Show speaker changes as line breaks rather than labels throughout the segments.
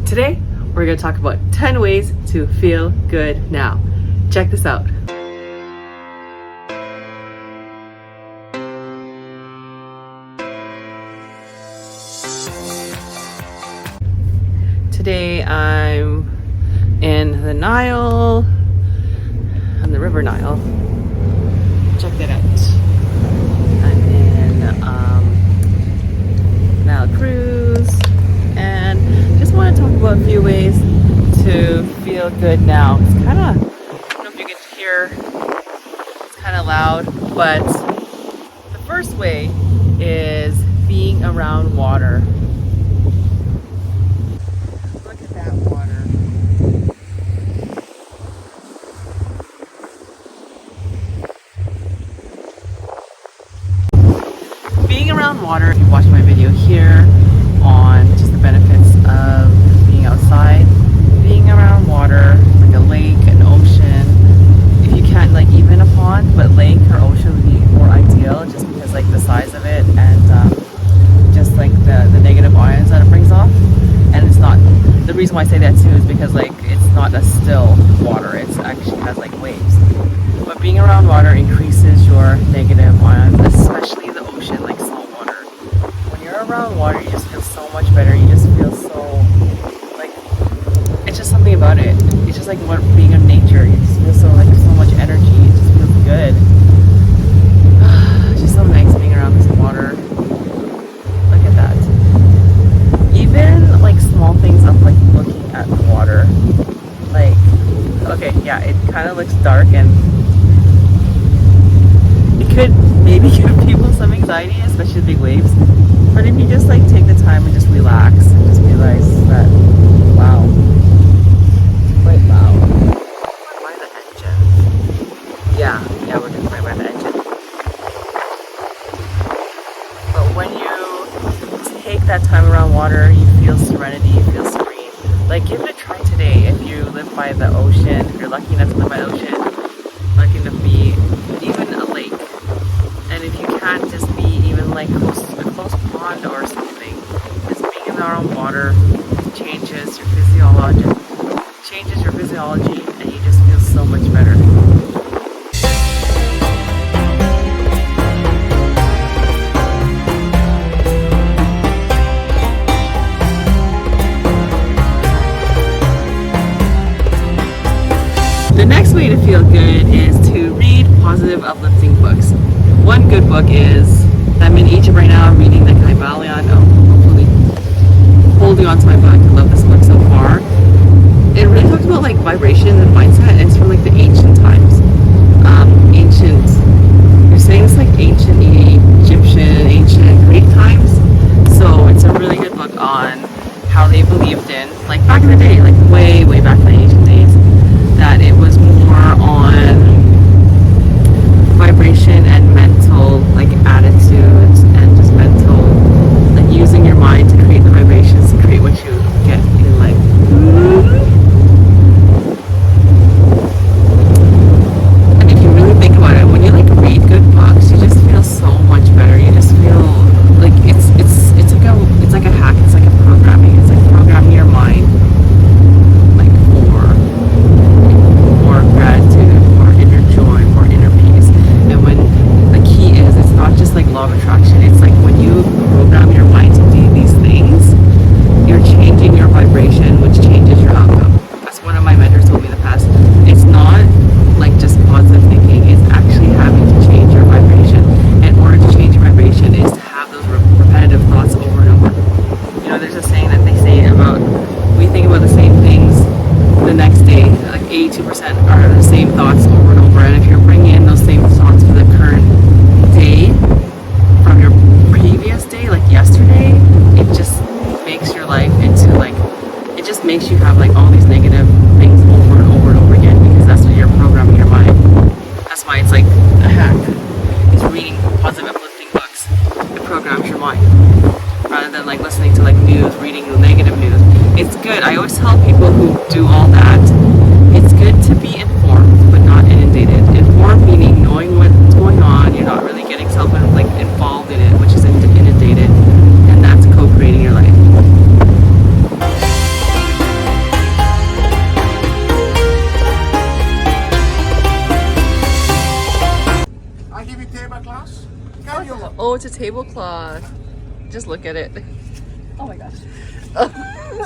Today, we're going to talk about 10 ways to feel good now. Check this out. Today, I'm in the Nile, on the River Nile. Check that out. I'm in Nile Cruise, and just want to talk about a few ways to feel good now. It's kind of, I don't know if you can hear, it's kind of loud, but the first way is being around water. Look at that water. Being around water, if you watch my video here on just the benefits of being outside, being around water, like a lake, an ocean, if you can't, like even a pond, but lake or ocean would be more ideal just because like the size of it and just like the negative ions that it brings off. And it's not, the reason why I say that too is because like it's not a still water, it's actually has like waves. But being around water increases your negative ions, especially the ocean, like salt water. When you're around water, you just feel so much better. You just feel so, like, it's just something about it. It's just like what being in nature. You just feel so, like, so much energy. It just feels good. It's just so nice being around this water. Look at that. Even, like, small things of, like, looking at the water. Like, okay, yeah, it kind of looks dark and it could maybe give people some anxiety, especially the big waves. But if you just like take the time and just relax and just realize that, wow, quite loud. By the engine. Yeah, we're just right by the engine. But when you take that time around water, you feel serenity, you feel serene. Like give it a try today if you live by the ocean, if you're lucky enough to live by the ocean, lucky enough to be even a lake. And if you can't, just be even like a close pond or something. Just being around water changes your physiology, and you just feel so much better. The next way to feel good is to read positive, uplifting books. One good book is, I'm in Egypt right now, I'm reading the Kybalion. Oh, hopefully holding on to my book. I love this book so far. It really talks about like vibration and mindset, and it's from like the ancient times. You're saying it's like ancient Egyptian, ancient Greek times. So it's a really good book on how they believed in, like back in the day, like way back in the ancient days, that it was more on vibration and mental like attitudes and just mental like using your mind to create the vibrations to create what you get in life. And if you really think about it, when you like read good books, you just feel so much better. You just feel like it's like a hack, it's like a programming. It's like programming your mind like for more gratitude, more inner joy, more inner peace. And when the key is, it's not just like law of attraction, it's like when you program your mind to do these things, you're changing your vibration, which changes your outcome. That's what one of my mentors told me in the past. It's not like just positive thinking, it's actually having to change your vibration. In order to change your vibration is to have those repetitive thoughts over and over. You know, there's a saying that they say about, we think about the same things the next day, like 82% are the same thoughts over and over. And if you're bringing in those same thoughts for the current day from your previous day, like yesterday, it just makes your life into like, it just makes you have like all these negative things over and over and over again, because that's what you're programming your mind. That's why it's like a hack. It's reading positive uplifting books. It programs your mind rather than like listening to like news, reading negative news. It's good. I always tell people who do all that, it's good to be informed but not inundated. Informed meaning knowing what's going on, you're not really getting self like involved in it, which is inundated, and that's co-creating your life. it's a tablecloth. Just look at it.
Oh my gosh.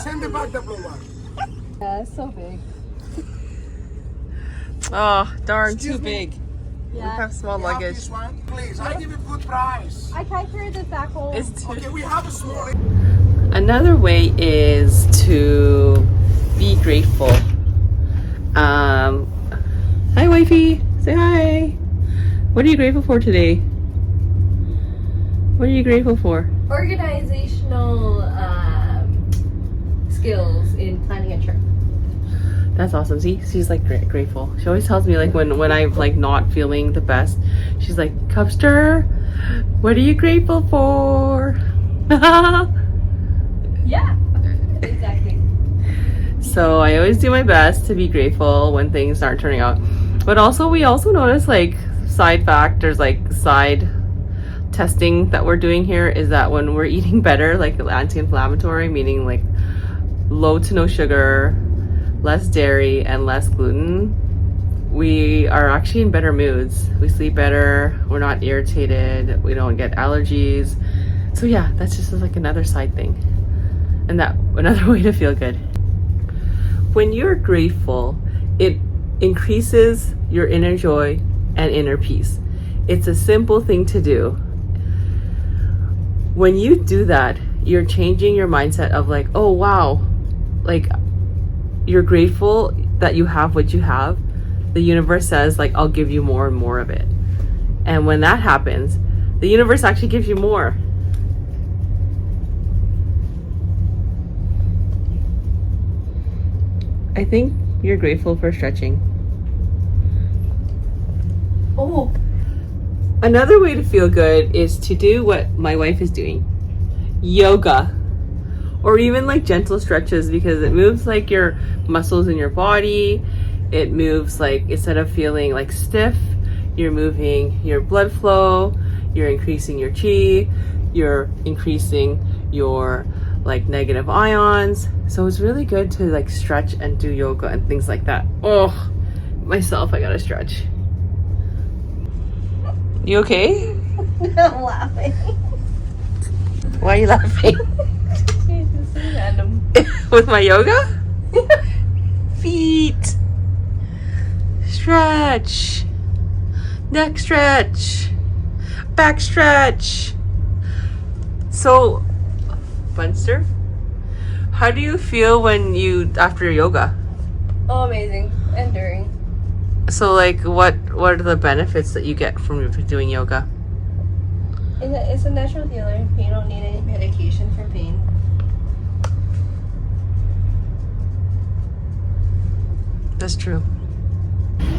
Send it back the blue one.
Yeah, it's so big.
Oh, darn,
Excuse
too
me?
big.
Yeah.
We have small
You have
luggage.
this one? Please, I give you good price.
I can't carry this back home.
It's too...
Okay, we have a small.
Another way is to be grateful. Hi, wifey. Say hi. What are you grateful for today? What are you grateful for?
Organizational skills in planning a trip.
That's awesome. See, she's like grateful. She always tells me like when I'm like not feeling the best, she's like, Cupster, what are you grateful for?
Yeah, exactly.
So I always do my best to be grateful when things aren't turning out. But also we also notice like side factors, like side testing that we're doing here is that when we're eating better, like anti-inflammatory, meaning like low to no sugar, less dairy and less gluten, we are actually in better moods. We sleep better, we're not irritated, we don't get allergies. So yeah, that's just like another side thing. And that another way to feel good. When you're grateful, it increases your inner joy and inner peace. It's a simple thing to do. When you do that, you're changing your mindset of like, oh wow, like you're grateful that you have what you have. The universe says like, I'll give you more and more of it. And when that happens, the universe actually gives you more. I think you're grateful for stretching.
Oh.
Another way to feel good is to do what my wife is doing. Yoga. Or even like gentle stretches, because it moves like your muscles in your body. It moves like, instead of feeling like stiff, you're moving your blood flow, you're increasing your chi, you're increasing your like negative ions. So it's really good to like stretch and do yoga and things like that. Oh, myself, I gotta stretch. You okay?
I'm laughing.
Why are you laughing?
This is random.
With my yoga? Feet. Stretch. Neck stretch. Back stretch. So, Bunster, how do you feel when you, after yoga?
Oh, amazing. And during.
So like what are the benefits that you get from doing yoga?
It's a natural healer. You don't need any medication for pain.
That's true.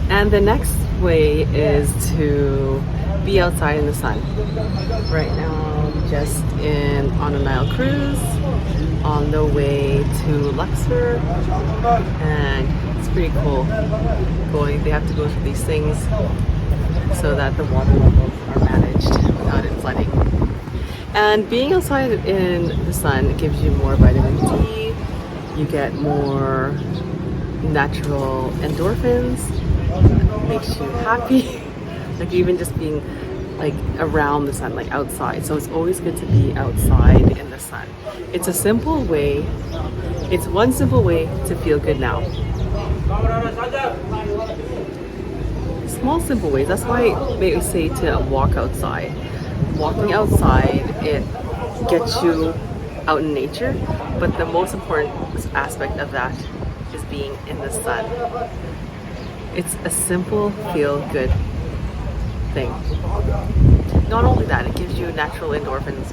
And the next way is to be outside in the sun. Right now I'm just on a Nile cruise on the way to Luxor, and it's pretty cool going. They have to go through these things so that the water levels are managed without it flooding. And being outside in the sun gives you more vitamin D, you get more natural endorphins, makes you happy. Like even just being like around the sun, like outside. So it's always good to be outside in the sun. It's a simple way, it's one simple way to feel good now. Small simple ways, that's why they say to walk outside. Walking outside, it gets you out in nature, but the most important aspect of that is being in the sun. It's a simple feel good thing. Not only that, it gives you natural endorphins,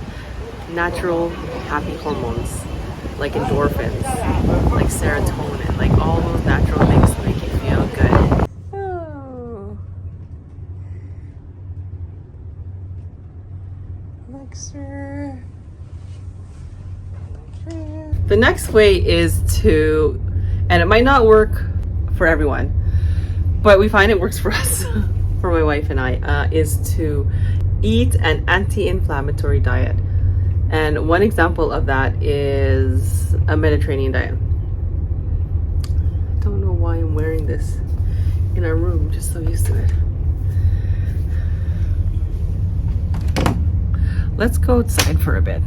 natural happy hormones like endorphins, like serotonin, like all those natural things to make you feel good. Oh. Luxor. The next way is to, and it might not work for everyone, but we find it works for us, for my wife and I, is to eat an anti-inflammatory diet. And one example of that is a Mediterranean diet. I don't know why I'm wearing this in our room, just so used to it. let's go outside for a bit.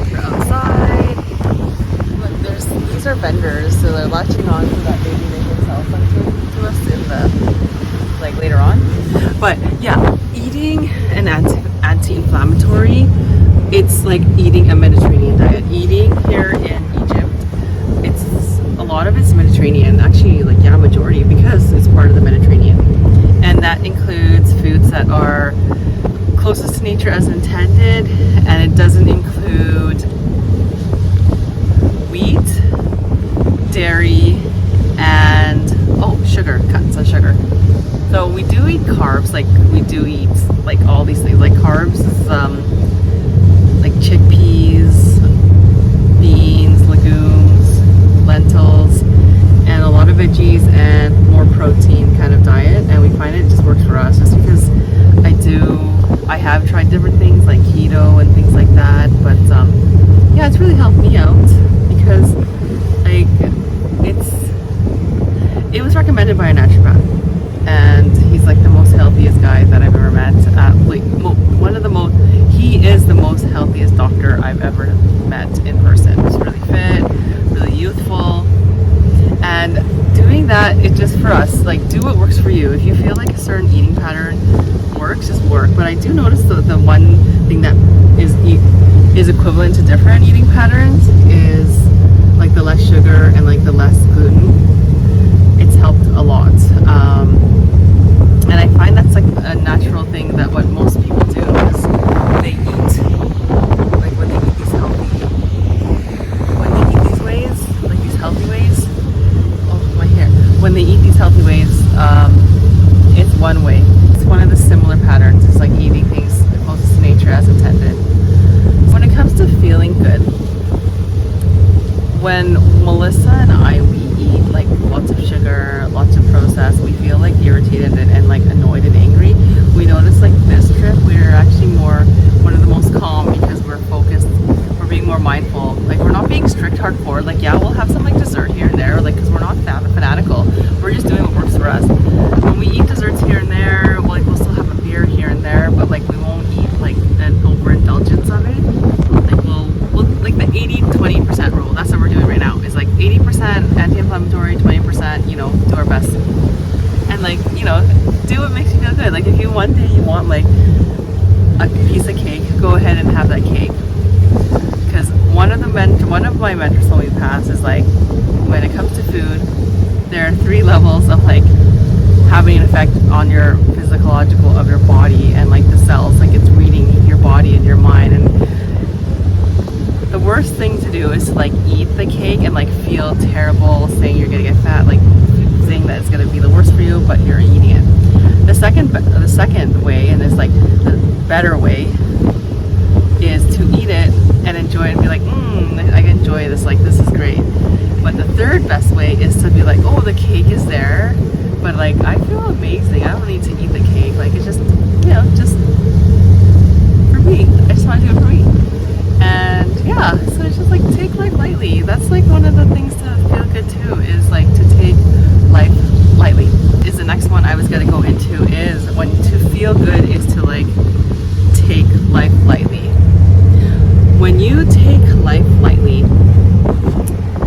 We're outside. Look, these are vendors, so they're latching on so that maybe they can sell something to us in the later on. But yeah, eating an anti-inflammatory, it's like eating a Mediterranean diet. Eating here in Egypt, a lot of it's Mediterranean, actually, like, yeah, majority, because it's part of the Mediterranean, and that includes foods that are closest to nature as intended, and it doesn't include wheat, dairy, and sugar, cuts of sugar. So we do eat carbs, like we do eat like all these things, like carbs is like chickpeas, beans, legumes, lentils, and a lot of veggies and more protein kind of diet. And we find it just works for us, just because I have tried different things like keto and things like that, but yeah, it's really helped me out, because like it was recommended by a naturopath, and he's like the most healthiest guy that I've ever met. He is the most healthiest doctor I've ever met in person. He's really fit, really youthful, and doing that, it just, for us, like, do what works for you. If you feel like a certain eating pattern works, just work. But I do notice the one thing that is equivalent to different eating patterns is like the less sugar and like the less gluten. It's helped a lot. And I find that's like a natural thing, that what most people do is they eat, like when they eat these healthy ways, oh, my hair. When they eat these healthy ways, it's one way. It's one of the similar patterns. It's like eating things closest to nature as intended. When it comes to feeling good, when Melissa and I, we eat like lots of sugar, lots of processed, we feel like irritated and like annoyed and angry. We notice like this trip, we're actually one of the most calm, because we're focused, we're being more mindful. Like, we're not being strict hardcore. Like, yeah, we'll have some like dessert here and there, like, because we're not fanatical. We're just doing what works for us. When we eat desserts here and there, we'll still have a beer here and there, but like we won't eat like an overindulgence of it. Like we'll like the 80-20% rule. That's what we're doing right now. Is like 80% anti-inflammatory, 20%, do our best. And like, do what makes you feel good. Like, if you one day you want like a piece of cake, go ahead and have that cake. Because one of my mentors told me in the past is like, when it comes to food, there are 3 levels of like having an effect on your physiological of your body and like the cells. Like, it's reading your body and your mind. And the worst thing to do is to like eat the cake and like feel terrible, saying you're gonna get fat, like saying that it's gonna be the worst for you, but you're eating it. The second way, and it's like the better way, is to eat it and enjoy it and be like, I enjoy this, like, this is great. But the third best way is to be like, oh, the cake is there, but like, I feel amazing, I don't need to eat the cake, like, it's just, just for me. I just want to do it for me. And yeah, so it's just like, take life lightly. That's like one of the things to feel good too, is like to take life lightly. Is the next one I was gonna go into, is when to feel good is to like take life lightly. When you take life lightly,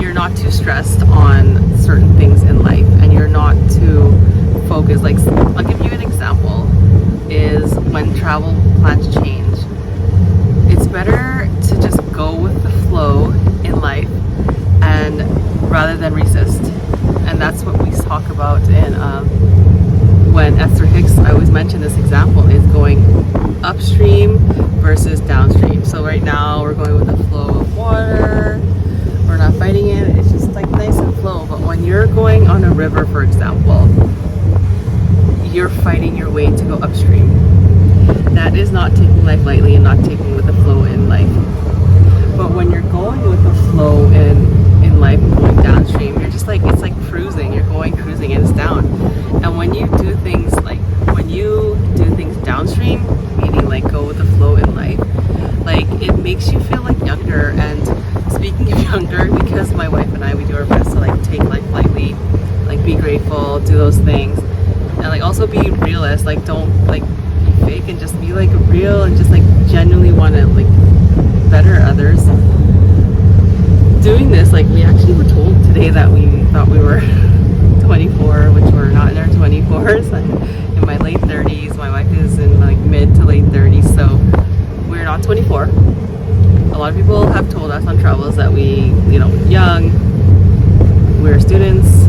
you're not too stressed on certain things in life, and you're not too focused. Like, I'll give you an example, is when travel plans change. It's better to just go with the flow in life, and rather than resist. And that's what we talk about in when Esther Hicks, I always mention this example, is going upstream versus downstream. So right now we're going with the flow of water, we're not fighting it, it's just like nice and flow. But when you're going on a river, for example, you're fighting your way to go upstream. That is not taking life lightly and not taking with the flow in life. But when you're going with the flow in life and going downstream, you're just like, it's like cruising. You're going cruising and it's down. And when you do things downstream, meaning like go with the flow in life, like, it makes you feel like younger. And speaking of younger, because my wife and I, we do our best to like take life lightly, like be grateful, do those things. And be realist. Like, don't like be fake, and just be like real, and just like genuinely want to like better others. Doing this, like, we actually were told today that we thought we were 24, which we're not in our 24s. I'm in my late 30s. My wife is in like mid to late 30s, so we're not 24. A lot of people have told us on travels that we, you know, young, we're students.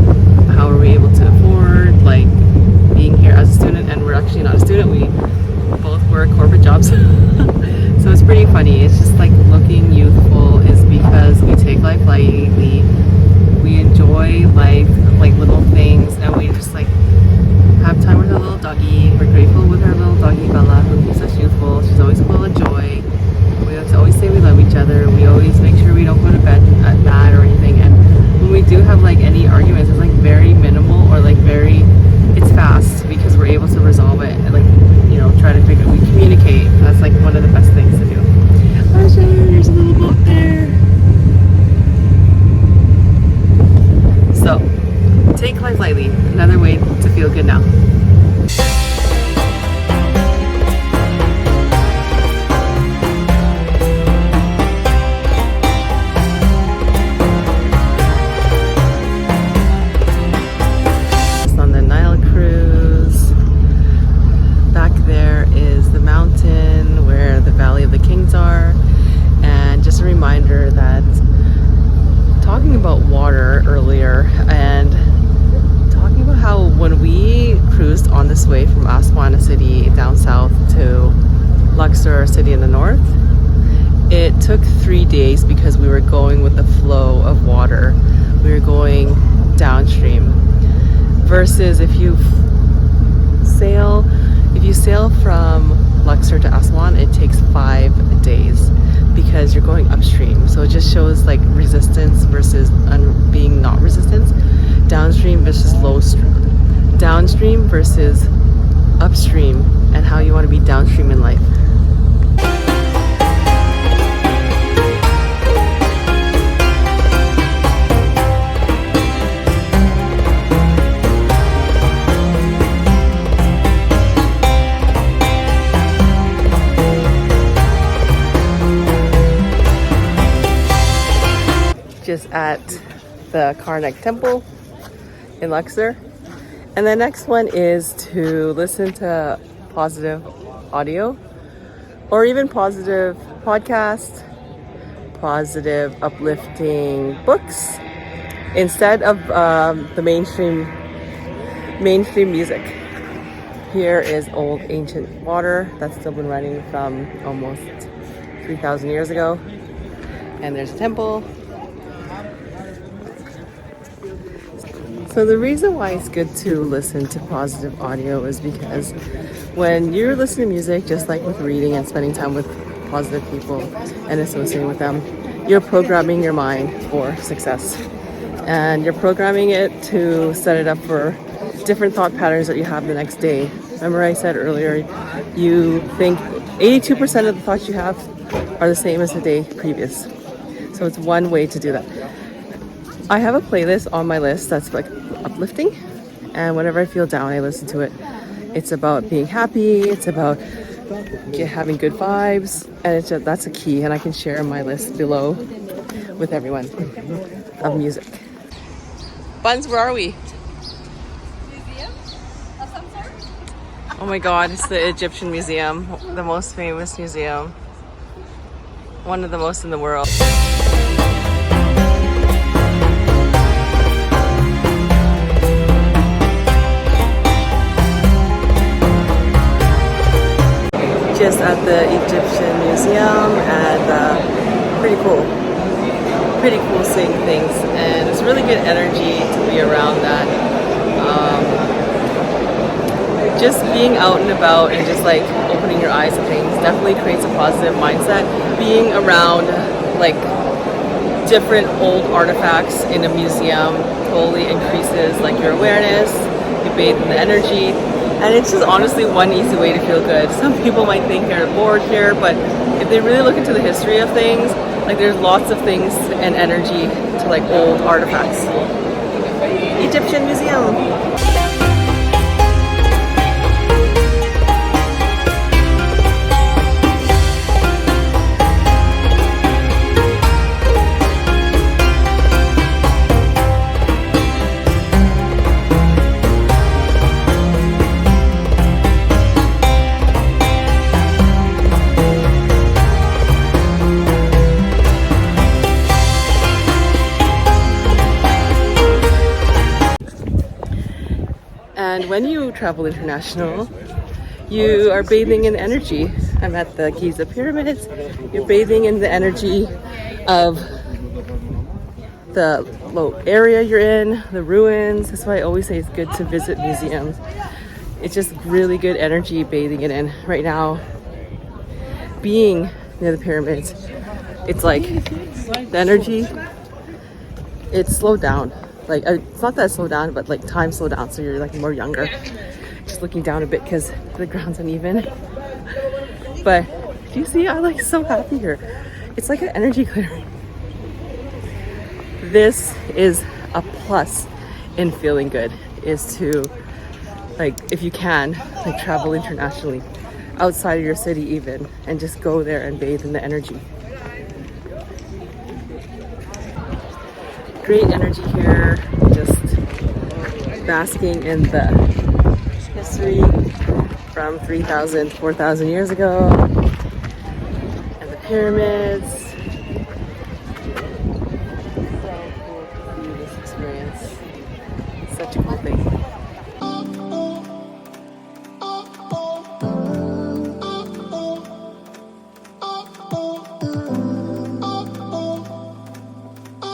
How are we able to afford like being here as a student? And we're actually not a student. We both work corporate jobs. So it's pretty funny. It's just like looking youthful is because we take life lightly. We enjoy life, like little things, and we just like have time with our little doggy. We're grateful with our little doggy Bella, who keeps us youthful. She's always full of joy. We always say we love each other. We always make sure we don't go to bed mad or anything. And when we do have like any arguments, it's like very minimal, or like very, it's fast, because we're able to resolve it and like, you know, try to figure, we communicate. That's like one of the best things to do. Oh, there's a little boat there. So, take life lightly. Another way to feel good now. On the Nile cruise, back there is the mountain where the Valley of the Kings are, and just a reminder that talking about water earlier, and talking about how when we cruised on this way from Aswan, a city down south, to Luxor, a city in the north, it took 3 days because we were going with the flow of water. We were going downstream. Versus if you sail from Luxor to Aswan, it takes 5 days because you're going upstream. So it just shows like resistance versus being not resistance. Downstream versus downstream versus upstream, and how you want to be downstream in life. Just at the Karnak Temple in Luxor. And the next one is to listen to positive audio, or even positive podcast, positive uplifting books, instead of the mainstream music. Here is old ancient water that's still been running from almost 3,000 years ago. And there's a temple. So the reason why it's good to listen to positive audio is because when you're listening to music, just like with reading and spending time with positive people and associating with them, you're programming your mind for success. And you're programming it to set it up for different thought patterns that you have the next day. Remember I said earlier, you think 82% of the thoughts you have are the same as the day previous. So it's one way to do that. I have a playlist on my list that's like uplifting, and whenever I feel down, I listen to it. It's about being happy, it's about having good vibes, and that's a key, and I can share my list below with everyone of music. Buns, where are we?
Museum of some sort?
Oh my god, it's the Egyptian Museum, the most famous museum. One of the most in the world. Just at the Egyptian Museum, and pretty cool seeing things, and it's really good energy to be around that. Just being out and about and just like opening your eyes to things definitely creates a positive mindset. Being around like different old artifacts in a museum totally increases like your awareness. You bathe in the energy. And it's just honestly one easy way to feel good. Some people might think they're bored here, but if they really look into the history of things, like there's lots of things and energy to like old artifacts. Egyptian Museum. And when you travel international, you are bathing in energy. I'm at the Giza pyramids. You're bathing in the energy of the low area you're in, the ruins. That's why I always say it's good to visit museums. It's just really good energy bathing it in. Right now, being near the pyramids, it's like the energy, it's slowed down. Like, it's not that it slowed down, but like time slowed down, so you're like more younger. Just looking down a bit because the ground's uneven. But do you see, I'm like so happy here. It's like an energy clearing. This is a plus in feeling good, is to, like, if you can, like, travel internationally, outside of your city even, and just go there and bathe in the energy. Great energy here, just basking in the history from 3,000, 4,000 years ago, and the pyramids. So cool to do this experience. Such a cool thing.